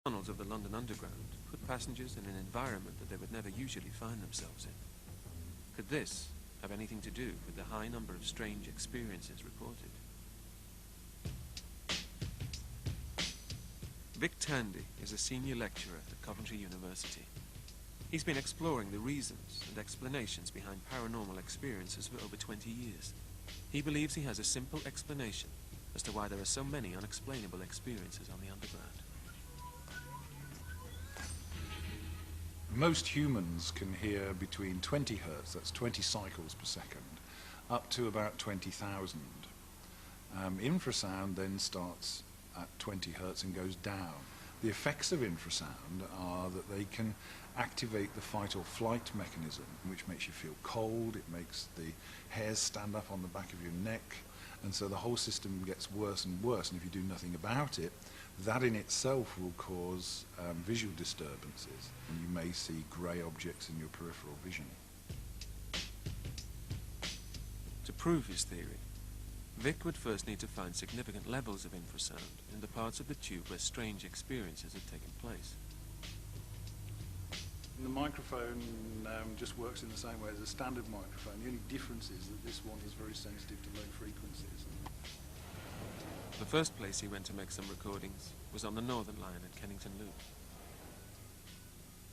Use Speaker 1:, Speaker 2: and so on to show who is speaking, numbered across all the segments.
Speaker 1: Tunnels of the London Underground put passengers in an environment that they would never usually find themselves in. Could this have anything to do with the high number of strange experiences reported? Vic Tandy is a senior lecturer at Coventry University. He's been exploring the reasons and explanations behind paranormal experiences for over 20 years. He believes he has a simple explanation as to why there are so many unexplainable experiences on the underground.
Speaker 2: Most humans can hear between 20 hertz, that's 20 cycles per second, up to about 20,000. Infrasound then starts at 20 hertz and goes down. The effects of infrasound are that they can activate the fight or flight mechanism, which makes you feel cold, it makes the hairs stand up on the back of your neck, and so the whole system gets worse and worse, and if you do nothing about it, that in itself will cause visual disturbances, and you may see grey objects in your peripheral vision.
Speaker 1: To prove his theory, Vic would first need to find significant levels of infrasound in the parts of the tube where strange experiences had taken place.
Speaker 2: The microphone just works in the same way as a standard microphone. The only difference is that this one is very sensitive to low frequencies.
Speaker 1: The first place he went to make some recordings was on the Northern Line at Kennington Loop.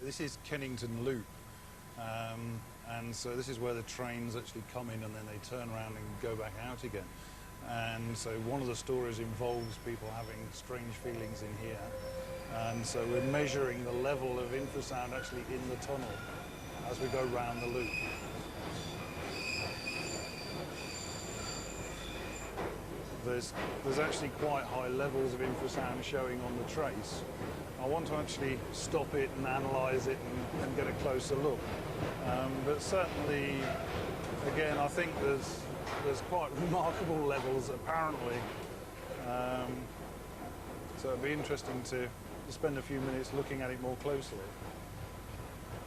Speaker 2: This is Kennington Loop, and so this is where the trains actually come in and then they turn around and go back out again. And so one of the stories involves people having strange feelings in here, and so we're measuring the level of infrasound actually in the tunnel as we go round the loop. There's actually quite high levels of infrasound showing on the trace. I want to actually stop it and analyse it and get a closer look. But certainly, again, I think there's quite remarkable levels apparently. So it'd be interesting to spend a few minutes looking at it more closely.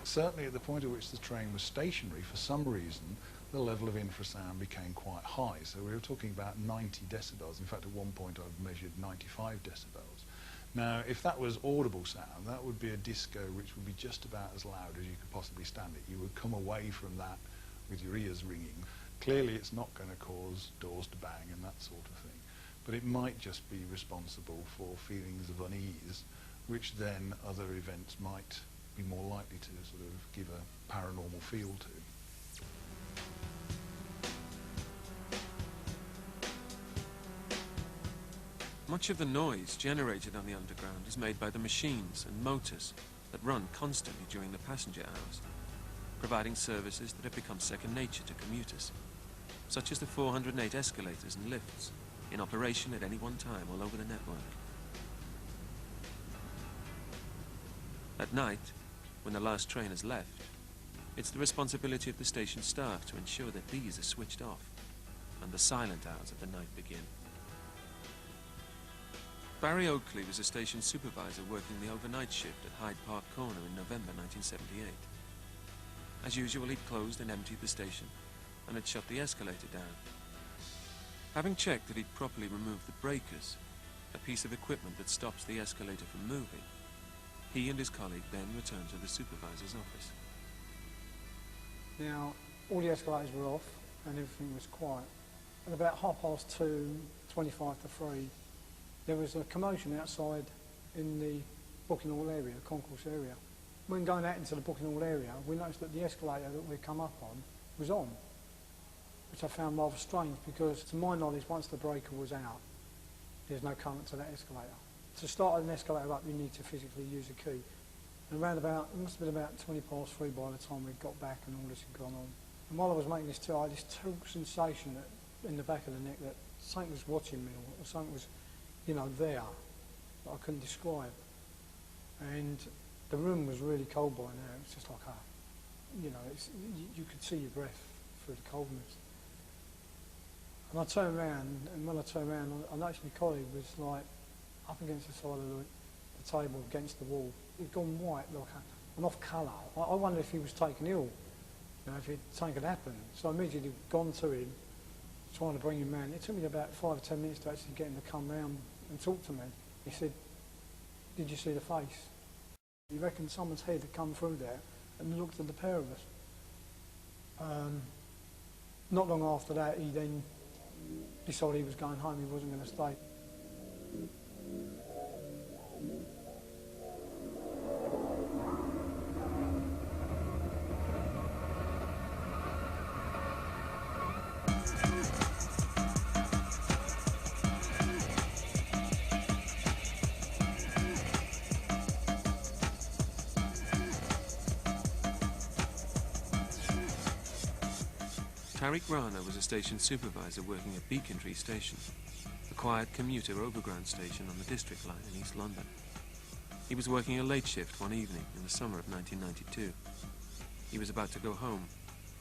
Speaker 2: Certainly at the point at which the train was stationary, for some reason, the level of infrasound became quite high. So we were talking about 90 decibels. In fact, at one point I've measured 95 decibels. Now, if that was audible sound, that would be a disco which would be just about as loud as you could possibly stand it. You would come away from that with your ears ringing. Clearly it's not going to cause doors to bang and that sort of thing, but it might just be responsible for feelings of unease, which then other events might be more likely to sort of give a paranormal feel to.
Speaker 1: Much of the noise generated on the underground is made by the machines and motors that run constantly during the passenger hours, providing services that have become second nature to commuters, such as the 408 escalators and lifts in operation at any one time all over the network. At night, when the last train has left, it's the responsibility of the station staff to ensure that these are switched off and the silent hours of the night begin. Barry Oakley was a station supervisor working the overnight shift at Hyde Park Corner in November 1978. As usual, he'd closed and emptied the station and had shut the escalator down. Having checked that he'd properly removed the breakers, a piece of equipment that stops the escalator from moving, he and his colleague then returned to the supervisor's office.
Speaker 3: Now, all the escalators were off and everything was quiet. At about 2:30, 25 to 3, there was a commotion outside in the booking hall area, the concourse area. When going out into the booking hall area, we noticed that the escalator that we'd come up on was on, which I found rather strange because, to my knowledge, once the breaker was out, there's no current to that escalator. To start an escalator up, you need to physically use a key. And around about, it must have been about 3:20 by the time we got back and all this had gone on. And while I was making this tour, I had this terrible sensation that, in the back of the neck, that something was watching me, or something was, there, that I couldn't describe. And the room was really cold by now. It was just like you could see your breath through the coldness. And I turned around, and when I turned around, I noticed my colleague was like up against the side of the table, against the wall. He'd gone white, like an off colour. I wondered if he was taken ill, if something had happened. So I immediately gone to him, trying to bring him round. It took me about 5 or 10 minutes to actually get him to come round and talk to me. He said, did you see the face? He reckoned someone's head had come through there and looked at the pair of us. Not long after that, he then decided he was going home, he wasn't going to stay.
Speaker 1: Tariq Rana was a station supervisor working at Beacon Tree Station, a quiet commuter overground station on the District Line in East London. He was working a late shift one evening in the summer of 1992. He was about to go home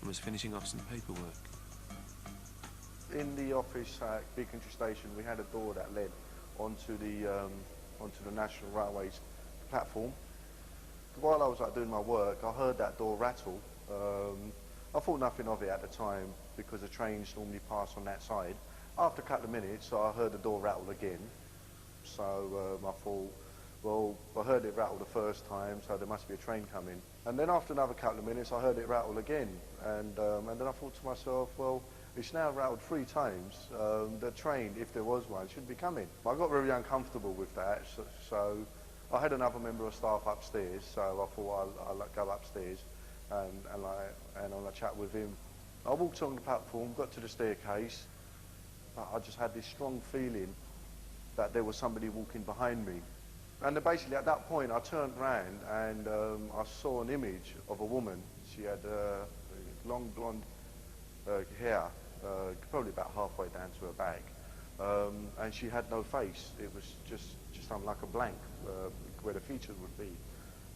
Speaker 1: and was finishing off some paperwork.
Speaker 4: In the office at Beacon Tree Station, we had a door that led onto the National Railways platform. While I was doing my work, I heard that door rattle. I thought nothing of it at the time because the trains normally pass on that side. After a couple of minutes, I heard the door rattle again. So I thought, well, I heard it rattle the first time, so there must be a train coming. And then after another couple of minutes, I heard it rattle again. And then I thought to myself, well, it's now rattled 3 times. The train, if there was one, should be coming. I got very uncomfortable with that, so I had another member of staff upstairs, so I thought I'll go upstairs and on a chat with him. I walked on the platform, got to the staircase, but I just had this strong feeling that there was somebody walking behind me. And then basically at that point I turned round and I saw an image of a woman. She had long blonde hair, probably about halfway down to her back, and she had no face. It was just something like a blank where the features would be.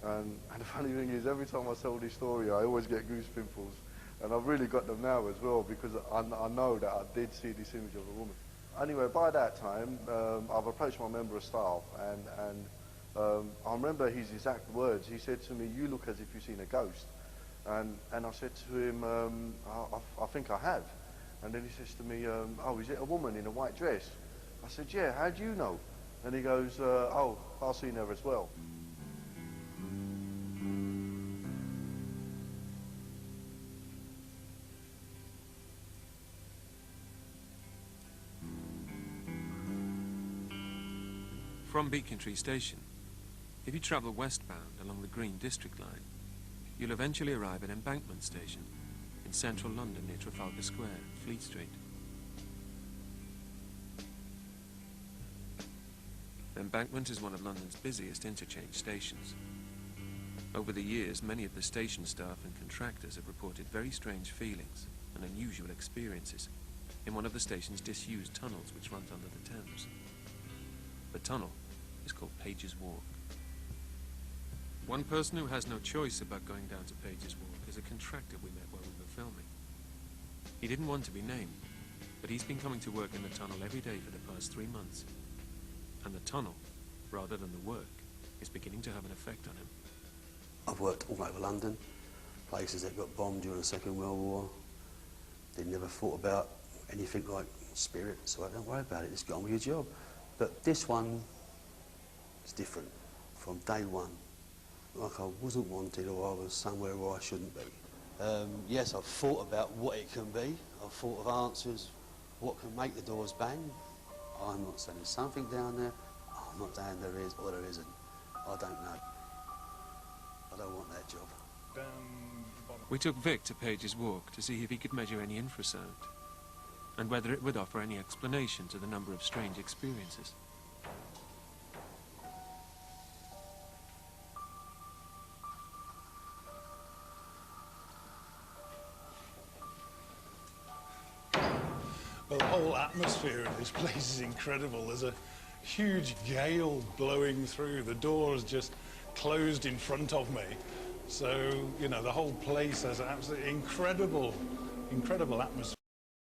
Speaker 4: And the funny thing is, every time I tell this story, I always get goose pimples. And I've really got them now as well, because I know that I did see this image of a woman. Anyway, by that time, I've approached my member of staff, and I remember his exact words. He said to me, "You look as if you've seen a ghost." And I said to him, I think I have. And then he says to me, "Oh, is it a woman in a white dress?" I said, "Yeah, how do you know?" And he goes, "Oh, I've seen her as well."
Speaker 1: From Beacon Tree Station, if you travel westbound along the Green District Line, you'll eventually arrive at Embankment Station in central London near Trafalgar Square, Fleet Street. Embankment is one of London's busiest interchange stations. Over the years, many of the station staff and contractors have reported very strange feelings and unusual experiences in one of the station's disused tunnels which runs under the Thames. The tunnel is called Page's Walk. One person who has no choice about going down to Page's Walk is a contractor we met while we were filming. He didn't want to be named, but he's been coming to work in the tunnel every day for the past 3 months. And the tunnel, rather than the work, is beginning to have an effect on him.
Speaker 5: I've worked all over London, places that got bombed during the Second World War. They never thought about anything like spirits, so don't worry about it, just get on with your job. But this one is different from day one. Like I wasn't wanted or I was somewhere where I shouldn't be. Yes, I've thought about what it can be. I've thought of answers, what can make the doors bang. I'm not saying there's something down there. I'm not saying there is or there isn't. I don't know. I don't want that job.
Speaker 1: We took Vic to Page's Walk to see if he could measure any infrasound and whether it would offer any explanation to the number of strange experiences.
Speaker 2: Well, the whole atmosphere of this place is incredible. There's a huge gale blowing through. The door is just closed in front of me. So, you know, the whole place has an absolutely incredible atmosphere.